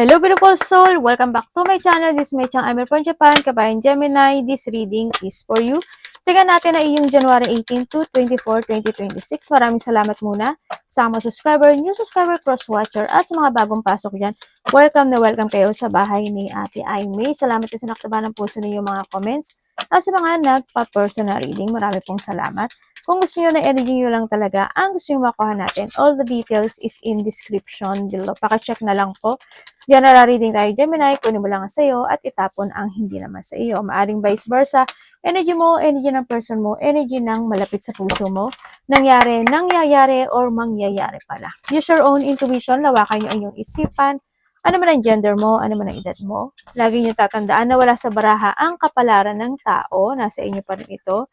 Hello beautiful soul! Welcome back to my channel. This is my channel. I'm from Japan, Kabayan Gemini. This reading is for you. Tingnan natin na iyong January 18 to 24, 2026. Maraming salamat muna sa mga subscriber, new subscriber, cross-watcher, at sa mga bagong pasok dyan. Welcome na welcome kayo sa bahay ni Ate Aimee. Salamat kasi nakataba ng puso ninyo mga comments. At sa mga nagpa-personal reading, marami pong salamat. Kung gusto nyo na energy nyo lang talaga, ang gusto nyo makuha natin, all the details is in description below. Paka-check na lang po. General reading tayo, Gemini, kunin mo lang ang sa'yo at itapon ang hindi naman sa iyo. Maaring vice versa, energy mo, energy ng person mo, energy ng malapit sa puso mo, nangyayari, or mangyayari pala. Use your own intuition, lawakan nyo ang inyong isipan, ano man ang gender mo, ano man ang edad mo. Lagi nyo tatandaan na wala sa baraha ang kapalaran ng tao, nasa inyo pa rin ito.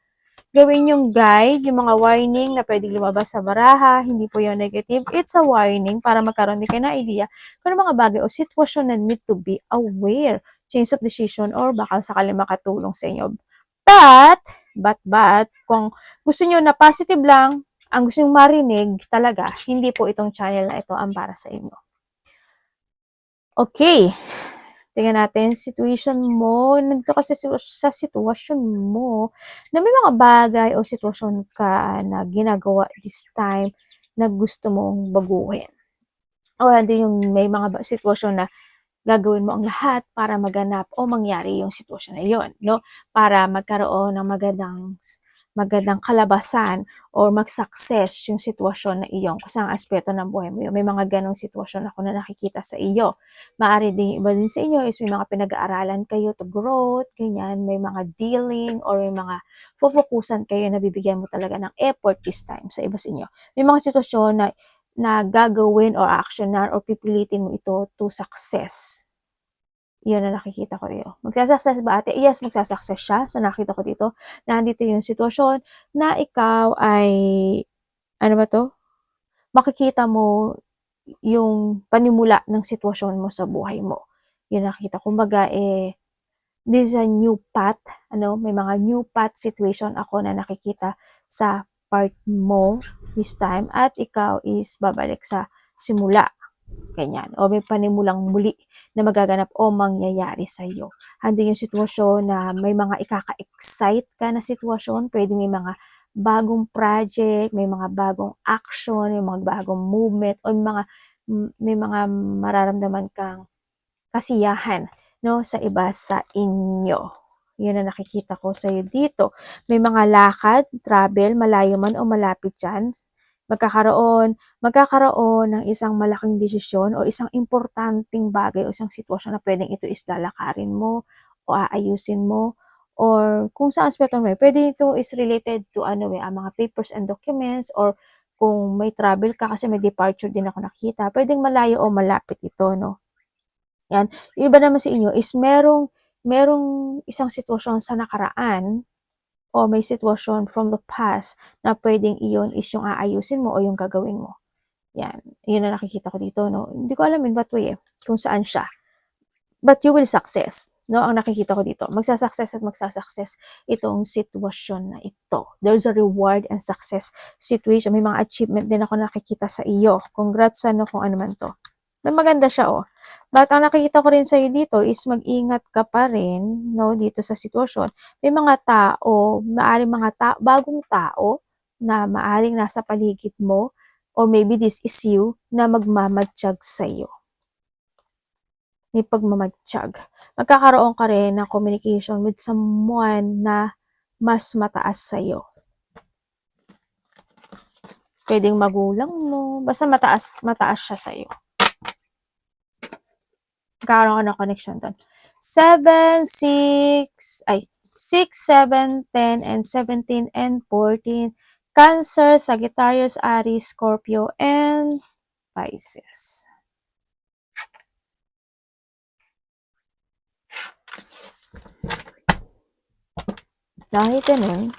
Gawin yung guide, yung mga warning na pwedeng lumabas sa baraha, hindi po yung negative. It's a warning para magkaroon din kayo ng idea kung ano mga bagay o sitwasyon na need to be aware, change of decision, or baka sakali makatulong sa inyo. But, kung gusto nyo na positive lang, ang gusto nyo marinig talaga, hindi po itong channel na ito ang para sa inyo. Okay. Tingnan natin, situation mo, nandito kasi sa sitwasyon mo, na may mga bagay o sitwasyon ka na ginagawa this time na gusto mong baguhin. O nandun yung may mga sitwasyon na gagawin mo ang lahat para maganap o mangyari yung sitwasyon na yun, no? Para magkaroon ng magandang kalabasan or mag-success yung sitwasyon na iyon kung saan aspeto ng buhay mo yun. May mga ganong sitwasyon ako na nakikita sa iyo. Maaari din iba din sa inyo is may mga pinag-aaralan kayo to growth, ganyan, may mga dealing or may mga focusan kayo na bibigyan mo talaga ng effort this time sa iba sa inyo. May mga sitwasyon na gagawin or actionan or pipilitin mo ito to success. Yun na nakikita ko dito. Magsasuccess ba ate? Yes, magsasuccess siya. So nakita ko dito, nandito yung sitwasyon na ikaw ay, ano ba to? Makikita mo yung panimula ng sitwasyon mo sa buhay mo. Yun nakita. Kumbaga, this is a new path. May mga new path situation ako na nakikita sa part mo this time. At ikaw is babalik sa simula. Ganyan. O may panimulang muli na magaganap o mangyayari sa iyo. Handin yung sitwasyon na may mga ikaka-excite ka na sitwasyon. Pwede may mga bagong project, may mga bagong action, may mga bagong movement, o may mga mararamdaman kang kasiyahan, no, sa iba sa inyo. Yun na nakikita ko sa iyo dito. May mga lakad, travel, malayo man o malapit dyan, magkakaroon ng isang malaking desisyon o isang importanteng bagay o isang sitwasyon na pwedeng ito is lalakarin mo o aayusin mo or kung sa aspeto mo, pwede ito is related to ang mga papers and documents or kung may travel ka kasi may departure din ako nakita, pwedeng malayo o malapit ito, no? Yan. Yung iba naman sa inyo is merong isang sitwasyon sa nakaraan o may sitwasyon from the past na pwedeng iyon is yung aayusin mo o yung gagawin mo. Yan. Yun na nakikita ko dito, no? Hindi ko alam in what way kung saan siya. But you will success, no? Ang nakikita ko dito. Magsasuccess itong sitwasyon na ito. There's a reward and success situation. May mga achievement din ako nakikita sa iyo. Congrats kung ano man to. Na maganda siya, oh. But ang nakikita ko rin sa iyo dito is mag-ingat ka pa rin, no, dito sa sitwasyon. May mga tao, maaring bagong tao na maaring nasa paligid mo or maybe this is you na magmamatsyag sa iyo. May pagmamatsyag. Magkakaroon ka rin ng communication with someone na mas mataas sa iyo. Pwedeng magulang mo, basta mataas siya sa iyo. Magkakaroon ka ng connection doon. 6, 7, 10, and 17, and 14. Cancer, Sagittarius, Aries, Scorpio, and Pisces. Dahil ganun.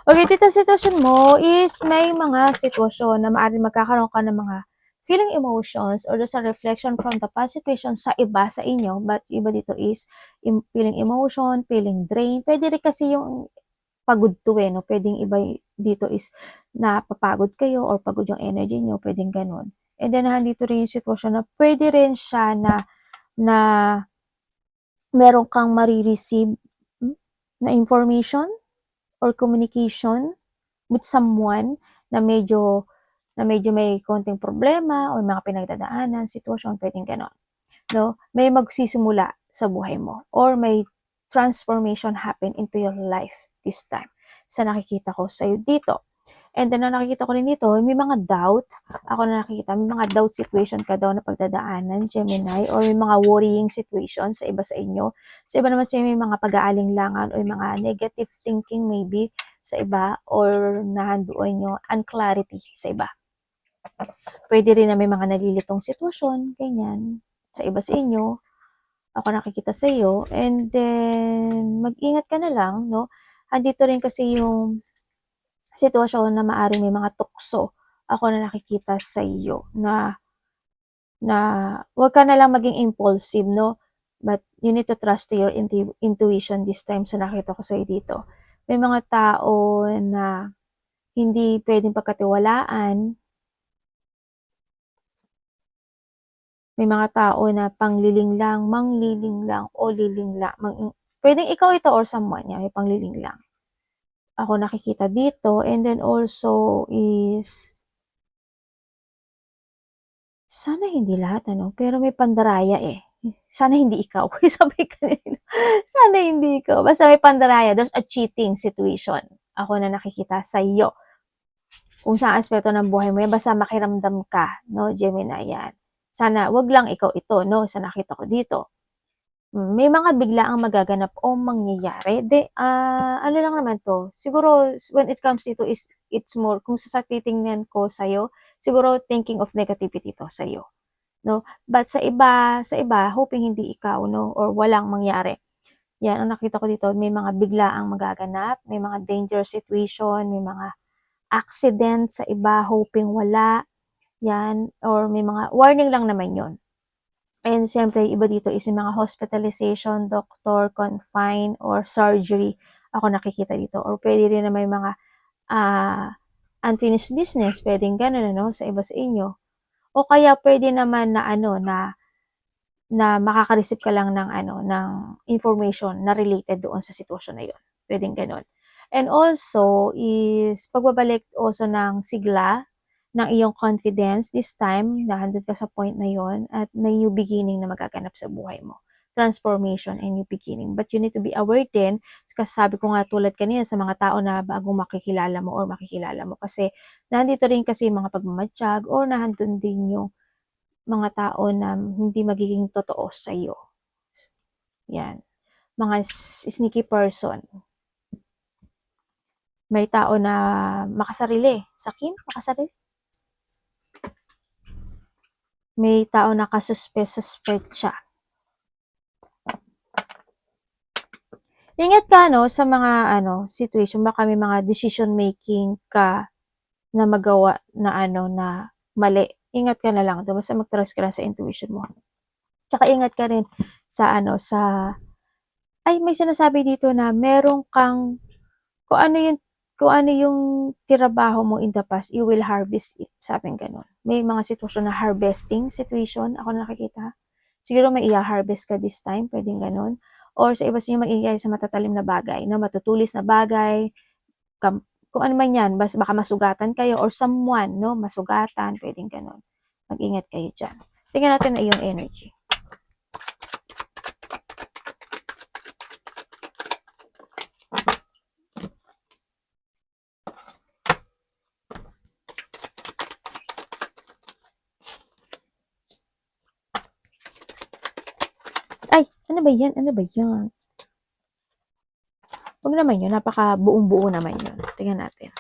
Okay, dito sitwasyon mo is may mga sitwasyon na maaaring magkakaroon ka ng mga feeling emotions or there's a reflection from the past situation sa iba sa inyo, but iba dito is feeling emotion, feeling drain. Pwede rin kasi yung pagod to no? Pwedeng iba dito is napapagod kayo or pagod yung energy nyo, pwedeng ganun. And then, nandito rin yung sitwasyon na pwede rin siya na meron kang marireceive na information or communication with someone na medyo may konting problema o mga pinagdadaanan, sitwasyon, pwedeng gano'n. No? May magsisimula sa buhay mo or may transformation happen into your life this time sa nakikita ko sa'yo dito. And then, na nakikita ko rin dito, may mga doubt. Ako na nakikita, may mga doubt situation ka daw na pagdadaanan, Gemini, or may mga worrying situation sa iba sa inyo. Sa iba naman sa inyo, may mga pag-aalinlangan o mga negative thinking maybe sa iba or nahanduan nyo unclarity sa iba. Pwede rin na may mga nalilitong sitwasyon, ganyan, sa iba sa inyo. Ako nakikita sa iyo. And then, mag-ingat ka na lang, no? Andito rin kasi yung sitwasyon na maaring may mga tukso ako na nakikita sa iyo na wag ka na lang maging impulsive, no? But you need to trust to your intuition this time sa nakita ko sa iyo dito. May mga tao na hindi pwedeng pagkatiwalaan. May mga tao na pangliling lang, mangliling lang, o liling lang. Pwedeng ikaw ito or someone yan, may pangliling lang. Ako nakikita dito. And then also is, sana hindi lahat, ano? Pero may pandaraya eh. Sana hindi ikaw. Sabi kanina. Sana hindi ikaw. Basta may pandaraya. There's a cheating situation. Ako na nakikita sa iyo. Kung saan aspeto ng buhay mo yan, basta makiramdam ka, no, Gemini yan. Sana, wag lang ikaw ito, no, sa nakita ko dito. May mga biglaang magaganap o mangyayari. Ano lang naman to, siguro, when it comes dito, it's more, kung sa titingnan ko sa'yo, siguro thinking of negativity to sa'yo. No? But sa iba, hoping hindi ikaw, no, or walang mangyari. Yan, ang nakita ko dito, may mga biglaang magaganap, may mga dangerous situation, may mga accident sa iba, hoping wala. Yan, or may mga warning lang naman yon. And siyempre, iba dito is yung mga hospitalization, doctor, confine, or surgery. Ako nakikita dito. Or pwede rin na may mga unfinished business. Pwedeng ganun, ano, sa iba sa inyo. O kaya pwede naman na makaka-receive ka lang ng information na related doon sa sitwasyon na yon. Pwedeng ganun. And also is pagbabalik also ng sigla ng iyong confidence this time, nahandun ka sa point na yon at may new beginning na magaganap sa buhay mo. Transformation and new beginning. But you need to be aware din, kasi sabi ko nga tulad kanina sa mga tao na bagong makikilala mo. Kasi nandito rin kasi mga pagmamatsyag or nahandun din yung mga tao na hindi magiging totoo sa iyo. Yan. Mga sneaky person. May tao na makasarili. Sakin? Makasarili? May tao na kasuspect siya. Ingat ka sa mga situation, baka may mga decision making ka na magawa na na mali. Ingat ka na lang, basta mag-trust ka lang sa intuition mo. Tsaka ingat ka rin sa may sinasabi dito na meron kang kung ano yung trabaho mo in the past, you will harvest it. Sabing ganun. May mga sitwasyon na harvesting situation, ako nakikita. Siguro may i-harvest ka this time, pwedeng ganun. Or sa iba sa inyo, mag-iigay sa matatalim na bagay, matutulis na bagay, kung ano man yan, baka masugatan kayo or someone, masugatan, pwedeng ganun. Mag-ingat kayo dyan. Tingnan natin na iyong energy. Ay, ano ba yan? Huwag naman yun, napaka buong-buo naman yun. Tingnan natin.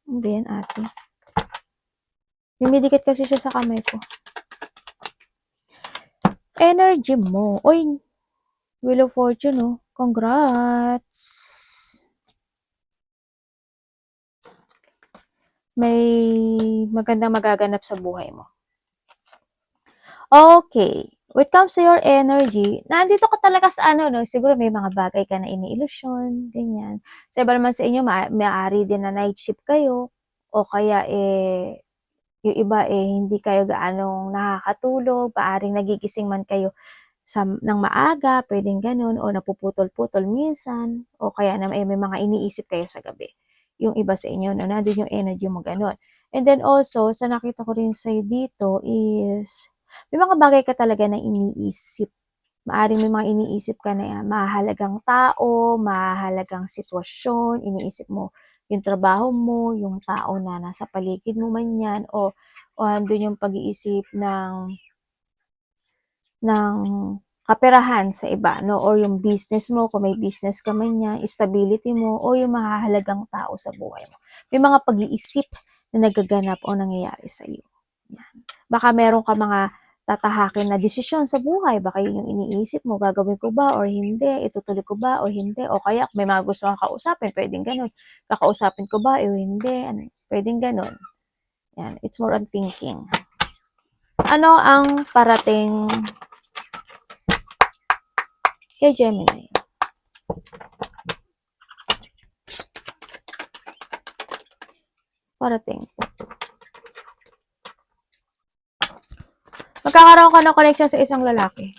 Ano ba yan, ate? Lumidikit kasi siya sa kamay ko. Energy mo. Oy, Wheel of Fortune, Congrats! May magandang magaganap sa buhay mo. Okay. When it comes to your energy, nandito ka talaga sa siguro may mga bagay ka na ini-illusion, ganyan. Sa iba naman sa inyo, maaari din na night shift kayo, o kaya Yung iba, hindi kayo gaanong nakakatulog, maaaring nagigising man kayo ng maaga, pwedeng gano'n, o napuputol-putol minsan, o kaya naman may mga iniisip kayo sa gabi. Yung iba sa inyo, no, nandun yung energy mo gano'n. And then also, sa nakita ko rin sa'yo dito is, may mga bagay ka talaga na iniisip. Maaaring may mga iniisip ka na mahalagang tao, mahalagang sitwasyon, iniisip mo yung trabaho mo, yung tao na nasa paligid mo man yan, o andun yung pag-iisip ng kaperahan sa iba, no? Or yung business mo, kung may business ka man yan, stability mo, o yung mahalagang tao sa buhay mo. May mga pag-iisip na nagaganap o nangyayari sa iyo. Yan. Baka meron ka mga tatahakin na desisyon sa buhay, baka yun yung iniisip mo, gagawin ko ba or hindi, itutuloy ko ba or hindi, o kaya may mga gusto kang kausapin, pwedeng ganun, kakausapin ko ba o hindi, ano, pwedeng ganun. Yan, it's more on thinking. Ano ang parating kay Gemini? Parating. Magkakaroon ka ng connection sa isang lalaki.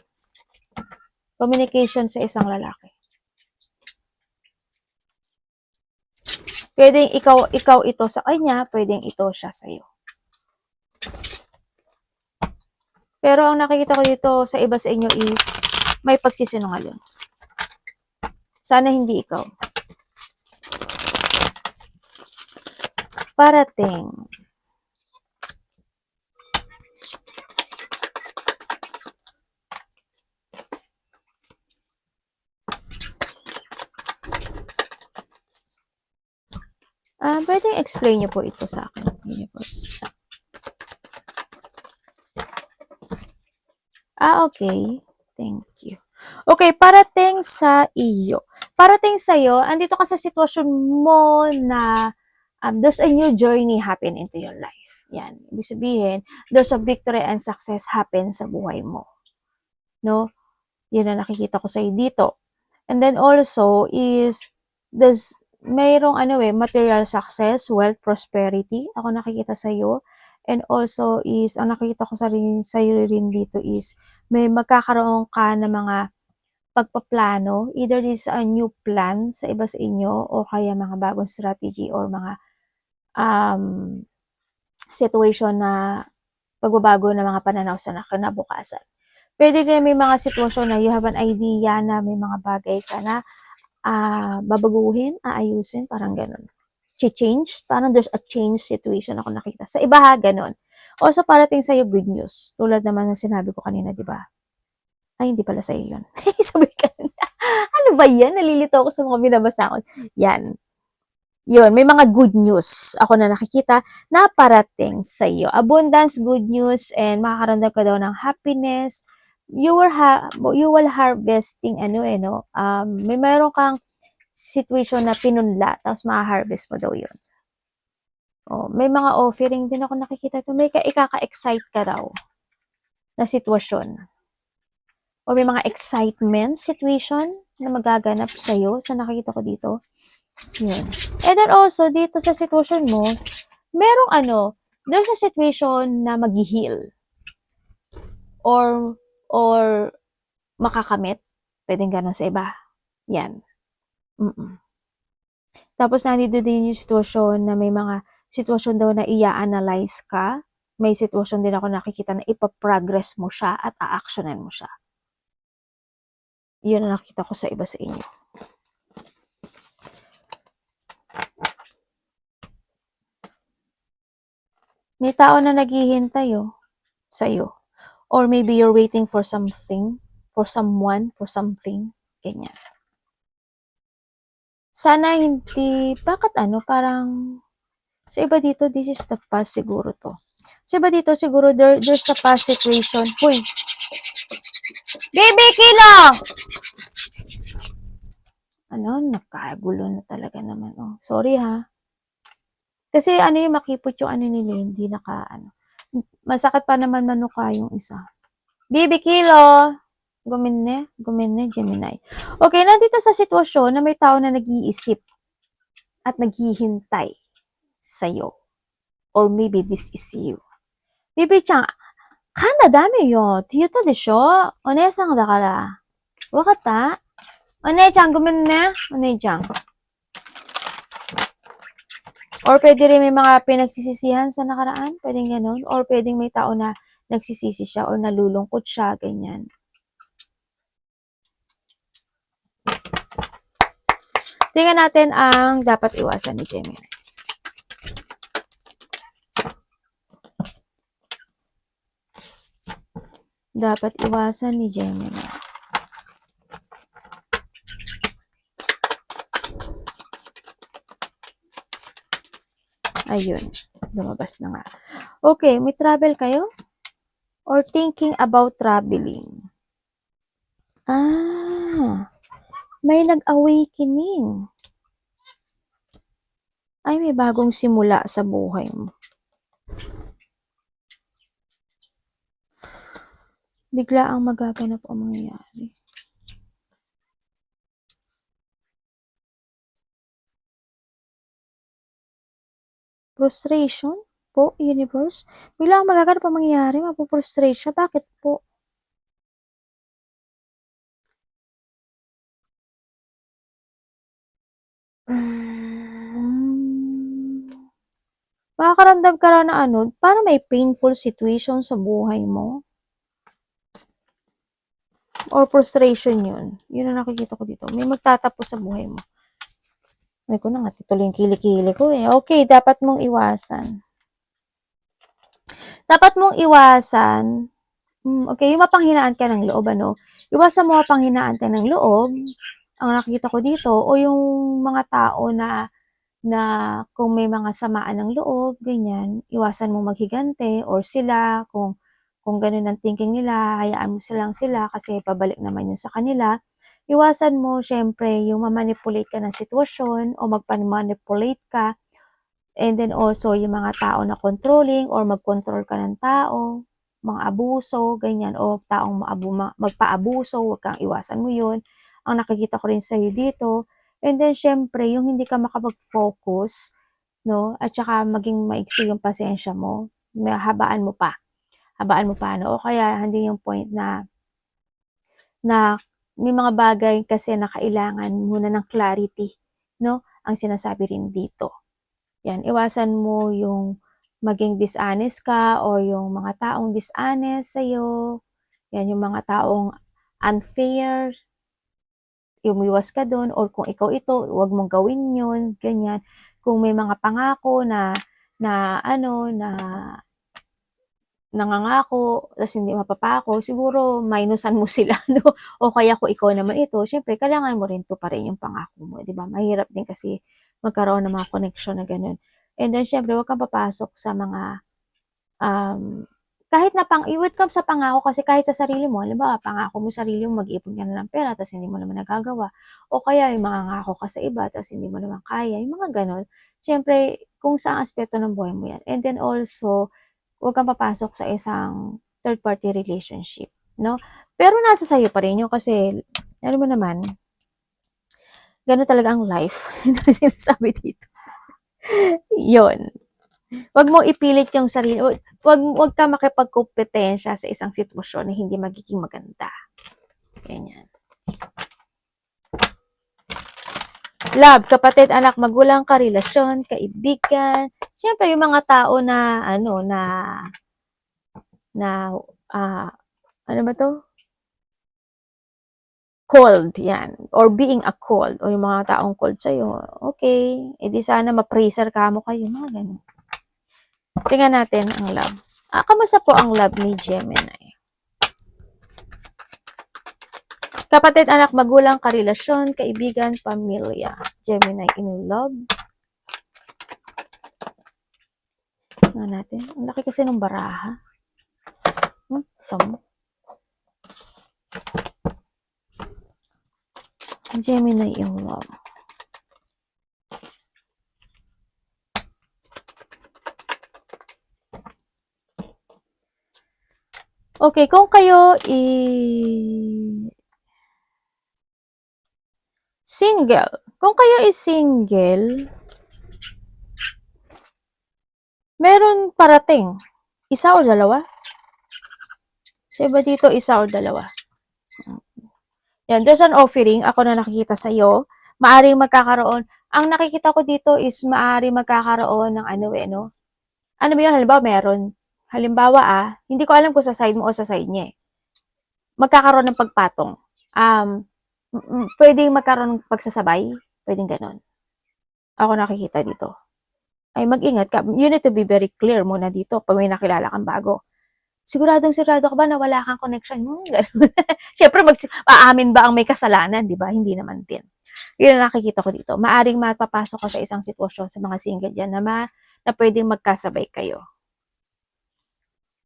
Communication sa isang lalaki. Pwedeng ikaw ito sa kanya, pwedeng ito siya sa iyo. Pero ang nakikita ko dito sa iba sa inyo is may pagsisinungaling. Sana hindi ikaw. Parating. Pwedeng explain niyo po ito sa akin, universe. Okay. Thank you. Okay, parating sa iyo. Parating sa iyo, andito ka sa sitwasyon mo na there's a new journey happen into your life. Yan. Ibig sabihin, there's a victory and success happen sa buhay mo. No? Yun ang nakikita ko sa iyo dito. And then also is, mayroong material success, wealth, prosperity. Ako nakikita sa iyo. And also is, ang nakikita ko sa iyo rin dito is, may magkakaroon ka ng mga pagpaplano. Either is a new plan sa iba sa inyo, o kaya mga bagong strategy or mga situation na pagbabago ng mga pananaw sa kinabukasan. Pwede rin may mga sitwasyon na you have an idea na may mga bagay ka na babaguhin, aayusin, parang ganun. Change, parang there's a change situation ako nakita. Sa iba ha, ganun. Also, parating sa'yo good news. Tulad naman ng sinabi ko kanina, di ba? Ay, hindi pala sa'yo yun. Sabi ka ano ba yan? Nalilito ako sa mga binabasa ko. Yan. Yun, may mga good news ako na nakikita na parating sa iyo. Abundance, good news, and makakaramdam ka daw ng happiness. You will harvesting may meron kang situation na pinunla, tapos ma-harvest mo daw yun. May mga offering din ako nakikita ito. May ikaka-excite ka daw na sitwasyon. O may mga excitement situation na magaganap sa'yo sa nakikita ko dito. Yun. And then also, dito sa sitwasyon mo, there's a situation na mag-heal. Or makakamit. Pwedeng gano'n sa iba. Yan. Tapos, nandito din yung sitwasyon na may mga sitwasyon daw na i-analyze ka. May sitwasyon din ako nakikita na ipaprogress mo siya at a-actionan mo siya. Yun ang nakita ko sa iba sa inyo. May tao na naghihintay sa'yo. Or maybe you're waiting for something, for someone, for something. Ganyan. Sana hindi, parang, sa iba dito, this is the past siguro to. Sa iba dito, siguro there's the past situation. Hoy! Baby, kilo! Nakagulo na talaga naman. Sorry ha. Kasi yung makipot yung nila, hindi masakit pa naman manuka yung isa. Bibi kilo! Gumine, Gemini. Okay, nandito sa sitwasyon na may tao na nag-iisip at naghihintay sa'yo. Or maybe this is you. ビビちゃん、噛んだダメよって言ったでしょ？お姉さんだから。わかった？お姉ちゃんごめんね。お姉ちゃん。Or pwede rin may mga pinagsisisihan sa nakaraan. Pwedeng ganun. Or pwedeng may tao na nagsisisi siya or nalulungkot siya. Ganyan. Tingnan natin ang dapat iwasan ni Gemini. Dapat iwasan ni Gemini. Ayun. Lumabas na nga. Okay, may travel kayo? Or thinking about traveling? May nag-awakening. Ay, may bagong simula sa buhay mo. Bigla ang magaganap o mangyayari. Frustration po, universe. Bigla ang magaganap o mangyayari, mapuprostrate siya. Bakit po? Makakaramdam ka raw na parang may painful situation sa buhay mo. Or frustration yun. Yun ang nakikita ko dito. May magtatapos sa buhay mo. Ay ko na nga, tuloy yung kilikili ko eh. Okay, dapat mong iwasan. Dapat mong iwasan, okay, yung mapanghinaan ka ng loob, Iwasan mo mapanghinaan ka ng loob, ang nakikita ko dito, o yung mga tao na kung may mga samaan ng loob, ganyan, iwasan mo maghigante, or sila, kung ganun ang thinking nila, hayaan mo silang sila, kasi pabalik naman yun sa kanila. Iwasan mo, syempre, yung mamanipulate ka ng sitwasyon, o magpamanipulate ka, and then also, yung mga tao na controlling, or mag-control ka ng tao, mga abuso, ganyan, o taong magpa-abuso, huwag kang iwasan mo yun. Ang nakikita ko rin sa'yo dito. And then, syempre, yung hindi ka makapag-focus, no? At saka maging maiksi yung pasensya mo. Habaan mo pa. Habaan mo pa, no? O kaya, hindi yung point na may mga bagay kasi na kailangan muna ng clarity, no? Ang sinasabi rin dito. Yan, iwasan mo yung maging dishonest ka or yung mga taong dishonest sa'yo. Yan, yung mga taong unfair, umiwas ka doon, or kung ikaw ito, huwag mong gawin yun, ganyan. Kung may mga pangako na nangangako, tapos hindi mapapako, siguro minusan mo sila, no? O kaya kung ikaw naman ito, syempre, kailangan mo rin to pa rin yung pangako mo, di ba? Mahirap din kasi magkaroon ng mga connection na ganun. And then, syempre, huwag kang papasok sa mga kahit na iwit ka sa pangako kasi kahit sa sarili mo, halimbawa, pangako mo sarili mo, mag-iipon ka na ng pera, tapos hindi mo naman nagagawa. O kaya, yung mangangako ka sa iba, tapos hindi mo naman kaya, yung mga ganon. Siyempre, kung saang aspeto ng buhay mo yan. And then also, huwag kang papasok sa isang third-party relationship, no? Pero nasa sayo pa rin yun kasi, alam mo naman, gano'n talaga ang life na sinasabi dito. Yun. Wag mo ipilit yung sarili. Wag ka makipagkompetensya sa isang sitwasyon na hindi magiging maganda. Ganyan. Love, kapatid, anak, magulang, karelasyon, kaibigan. Siyempre, yung mga tao na, ano ba to? Cold, yan. Or being a cold. O yung mga taong cold sa'yo. Okay. E di sana ma-praiser ka mo kayo. Mga ganun. Tingnan natin ang love. Kamusta po ang love ni Gemini? Kapatid, anak, magulang, karelasyon, kaibigan, pamilya. Gemini in love. Tingnan natin. Ang laki kasi ng baraha. Tama. Gemini in love. Okay, kung kayo single. Kung kayo is single, meron parating. Isa o dalawa? Sa iba dito, isa o dalawa. Yan, there's an offering. Ako na nakikita sa'yo. Maaring magkakaroon. Ang nakikita ko dito is maaring magkakaroon ng ano eh, no? Ano ba yun? Halimbawa, meron. Halimbawa hindi ko alam kung sa side mo o sa side niya eh. Magkakaroon ng pagpatong. Pwedeng magkaroon ng pagsasabay. Pwedeng ganon. Ako nakikita dito. Ay, mag-ingat ka. You need to be very clear muna dito pag may nakilala kang bago. Siguradong-sigurado ka ba na wala kang connection mo? Siyempre, aamin ba ang may kasalanan, di ba? Hindi naman din. Yun ang nakikita ko dito. Maaring mapapasok ka sa isang sitwasyon sa mga single dyan na pwedeng magkasabay kayo.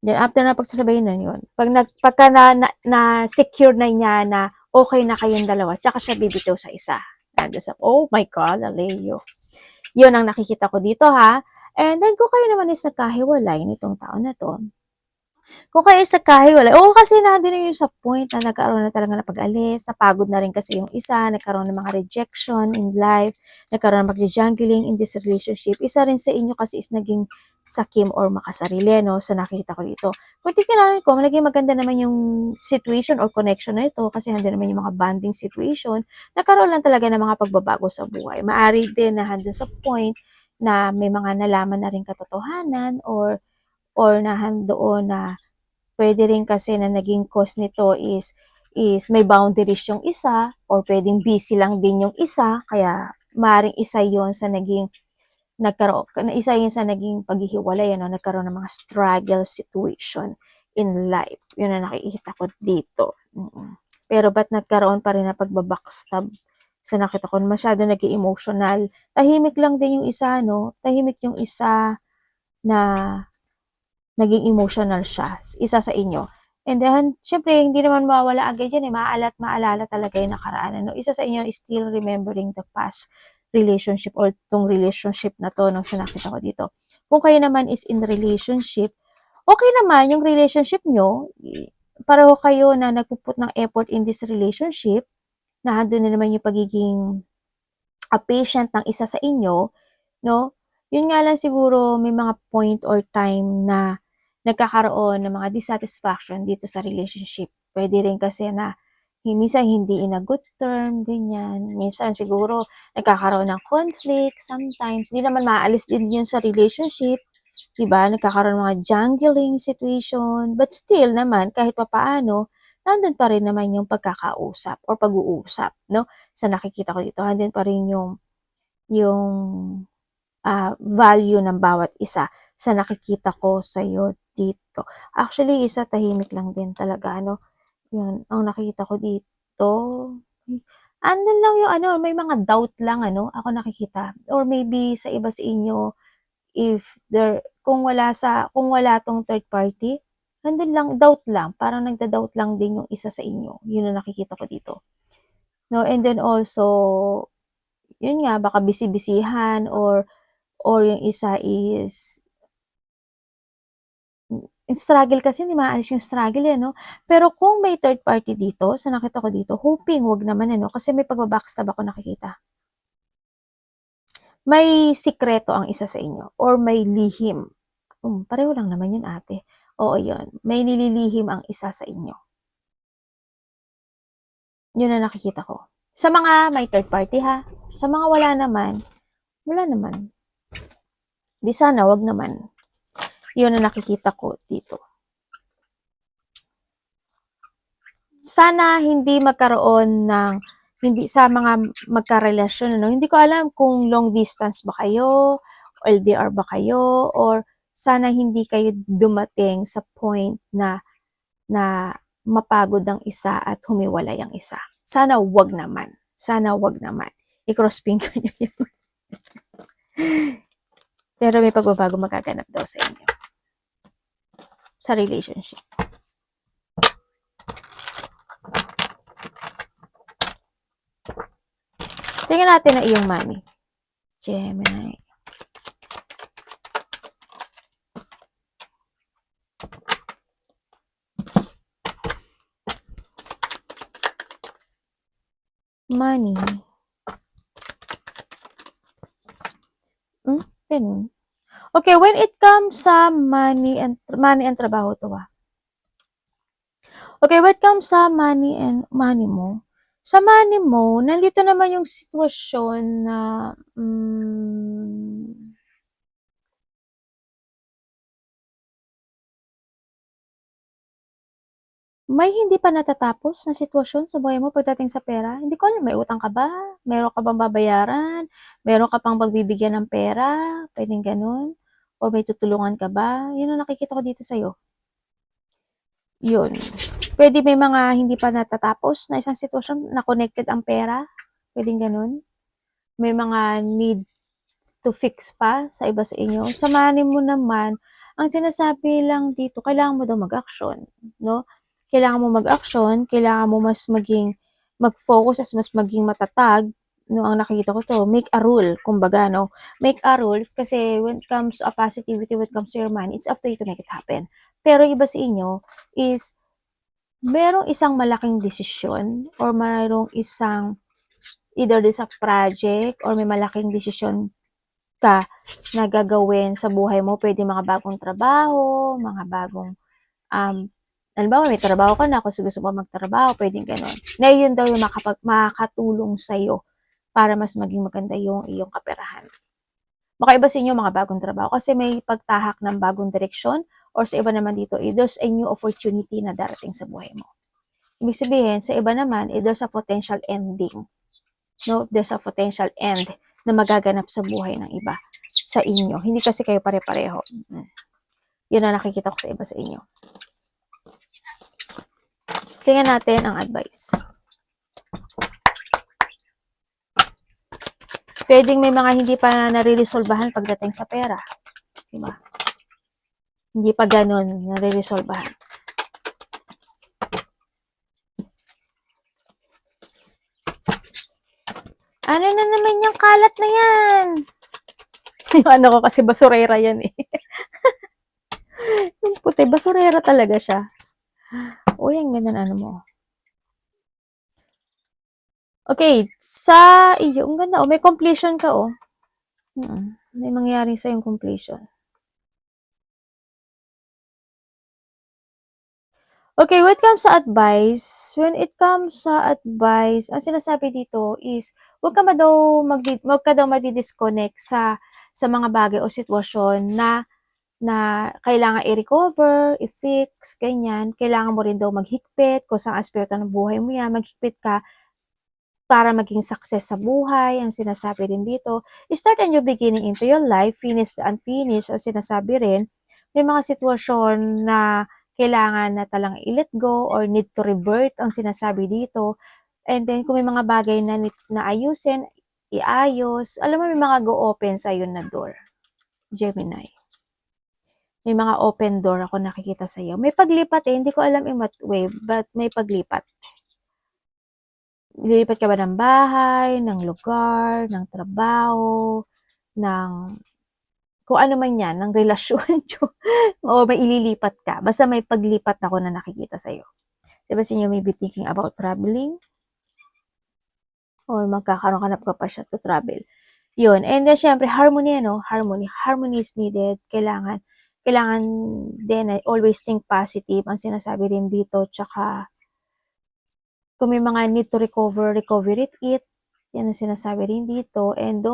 Then, after na pagsasabay na yun, pagka na-secure na niya na okay na kayong dalawa, tsaka siya bibitaw sa isa. Oh my God, Aleo. Yun ang nakikita ko dito, ha? And then, kung kayo naman is nagkahiwalay nitong taon na to, kung kayo is nagkahiwalay, kasi nandun na yun sa point na nagkaroon na talaga ng pag-alis, napagod na rin kasi yung isa, nagkaroon ng mga rejection in life, nagkaroon ng mag-jungling in this relationship. Isa rin sa inyo kasi is naging sakim or makasarili, no? Sa nakikita ko dito. Kung tingnan ko, naging maganda naman yung situation or connection na ito kasi handun naman yung mga bonding situation, nagkaroon lang talaga ng mga pagbabago sa buhay. Maari din na handun sa point na may mga nalaman na rin katotohanan or nandoon na pwede rin kasi na naging cause nito is may boundaries yung isa or pwedeng busy lang din yung isa kaya maring isa yon sa naging isa yun sa naging paghihiwalay, nagkaroon ng mga struggle situation in life. Yun ang nakikita ko dito. Pero ba't nagkaroon pa rin na pagbabackstab? Sa nakita ko, masyado naging emotional. Tahimik lang din yung isa, no? Tahimik yung isa na naging emotional siya, isa sa inyo. And then, syempre, hindi naman mawawala agad yan maalala talaga yung nakaraan. Ano? Isa sa inyo is still remembering the past relationship or tong relationship na to nung sinakita ko dito. Kung kayo naman is in relationship, okay naman yung relationship nyo, pareho kayo na nagpuput ng effort in this relationship, na doon na naman yung pagiging patient ng isa sa inyo, no? Yun nga lang siguro may mga point or time na nagkakaroon ng mga dissatisfaction dito sa relationship. Pwede rin kasi na minsan hindi in a good term, ganyan. Minsan siguro nagkakaroon ng conflict sometimes. Hindi naman maalis din yun sa relationship. Diba? Nagkakaroon ng mga jangling situation. But still naman, kahit papaano, nandun pa rin naman yung pagkakausap or pag-uusap, no? Sa nakikita ko dito, nandun pa rin yung value ng bawat isa sa nakikita ko sa'yo dito. Actually, isa tahimik lang din talaga, ano. Yun, ang nakikita ko dito. Andun lang yung may mga doubt lang, ako nakikita. Or maybe sa iba sa inyo, kung wala tong third party, nandun lang, doubt lang. Parang nagda-doubt lang din yung isa sa inyo. Yun ang nakikita ko dito. No, and then also, yun nga, baka bisi-bisihan or yung isa is struggle kasi hindi maalis yung struggle no? Pero kung may third party dito, sa nakita ko dito, hoping wag naman kasi may pagbabackstab ako nakikita. May sikreto ang isa sa inyo or may lihim. Pareho lang naman yun ate. Oo yun, may nililihim ang isa sa inyo. Yun na nakikita ko. Sa mga may third party ha, sa mga wala naman. Di sana, wag naman. Yun na nakikita ko dito. Sana hindi magkaroon ng hindi sa mga magkarelasyon hindi ko alam kung long distance ba kayo, LDR ba kayo, or sana hindi kayo dumating sa point na mapagod ang isa at humiwalay ang isa. Sana wag naman. I-cross finger nyo yan. Pero may pagbabago magaganap daw sa inyo. Sa relationship. Tingnan natin na iyong money. Gemini. Money. Ganun. Okay, when it comes sa money and trabaho to Okay, when it comes sa money mo, sa money mo, nandito naman yung sitwasyon na, may hindi pa natatapos na sitwasyon sa buhay mo pagdating sa pera. Hindi ko alam, may utang ka ba? Meron ka bang babayaran? Meron ka pang pagbibigyan ng pera? Pwedeng ganun? Or may tutulungan ka ba? Yun ang nakikita ko dito sa'yo. Yun. Pwede may mga hindi pa natatapos na isang sitwasyon na connected ang pera. Pwedeng ganun. May mga need to fix pa sa iba sa inyo. Sa money mo naman, ang sinasabi lang dito, kailangan mo daw mag-action, no? Kailangan mo mag-action, kailangan mo mag-focus as mas maging matatag, no? Ang nakikita ko to, make a rule, kumbaga, no? Make a rule, kasi when it comes to a positivity, when it comes to your mind, it's up to you to make it happen. Pero iba sa inyo is, merong isang malaking desisyon or merong isang either this a project or may malaking desisyon ka na gagawin sa buhay mo. Pwede mga bagong trabaho, mga bagong, halimbawa may trabaho ka na, kung gusto mo magtrabaho, pwedeng ganon. Na yun daw yung makakatulong sa'yo para mas maging maganda yung iyong kaperahan. Baka iba sa inyo mga bagong trabaho kasi may pagtahak ng bagong direksyon or sa iba naman dito, there's a new opportunity na darating sa buhay mo. Ibig sabihin, sa iba naman, there's a potential ending. No, there's a potential end na magaganap sa buhay ng iba sa inyo. Hindi kasi kayo pare-pareho. Yun ang nakikita ko sa iba sa inyo. Tingnan natin ang advice. Pwedeng may mga hindi pa nare-resolbahan pagdating sa pera. Diba? Hindi pa ganun nare-resolbahan. Ano na naman yung kalat na yan? Yung ano ko kasi basurera yan eh. Yung puti, basurera talaga siya. O, yung ganyan ano mo. Okay, sa iyo, ang ganda, may completion ka, may mangyari sa yung completion. Okay, when it comes sa advice, ang sinasabi dito is, huwag ka daw madi-disconnect sa mga bagay o sitwasyon na kailangan i-recover, i-fix, ganyan. Kailangan mo rin daw maghigpit, kung saan aspirto ng buhay mo yan, maghigpit ka para maging success sa buhay. Ang sinasabi rin dito, start a new beginning into your life, finish the unfinished. Ang sinasabi rin, may mga sitwasyon na kailangan na talang i-let go or need to revert ang sinasabi dito. And then, kung may mga bagay na ayusin, iayos. Alam mo, may mga go-open sa yun na door. Gemini. May mga open door ako nakikita sa iyo. May paglipat hindi ko alam in what way, but may paglipat. Lilipat ka ba ng bahay, ng lugar, ng trabaho, ng kung ano man yan, ng relasyon, o may ililipat ka. Basta may paglipat ako na nakikita sa'yo. Diba sa inyo may be thinking about traveling? Or magkakaroon ka pa siya to travel. Yun. And then, syempre, harmony, Harmony. Harmony is needed. Kailangan din, always think positive. Ang sinasabi rin dito, tsaka, kung may mga need to recover it. Yan ang sinasabi rin dito. And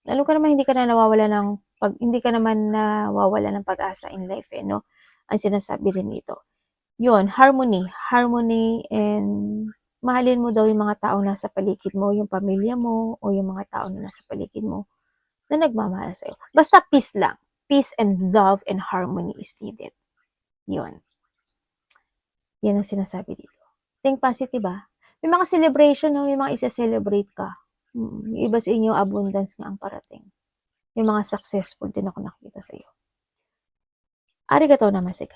alam ko naman hindi ka naman nawawala ng pag-asa in life, no? Ang sinasabi rin dito. Yun, harmony, and mahalin mo daw yung mga tao nasa paligid mo, yung pamilya mo, o yung mga tao na nasa paligid mo na nagmamahal sa'yo. Basta peace lang. Peace and love and harmony is needed. Yun. Yan ang sinasabi dito. Think positive ba? May mga celebration, may mga isa-celebrate ka. Yung iba sa inyo, abundance nga ang parating. May mga successful din ako nakita sa iyo. Arigatou namaste.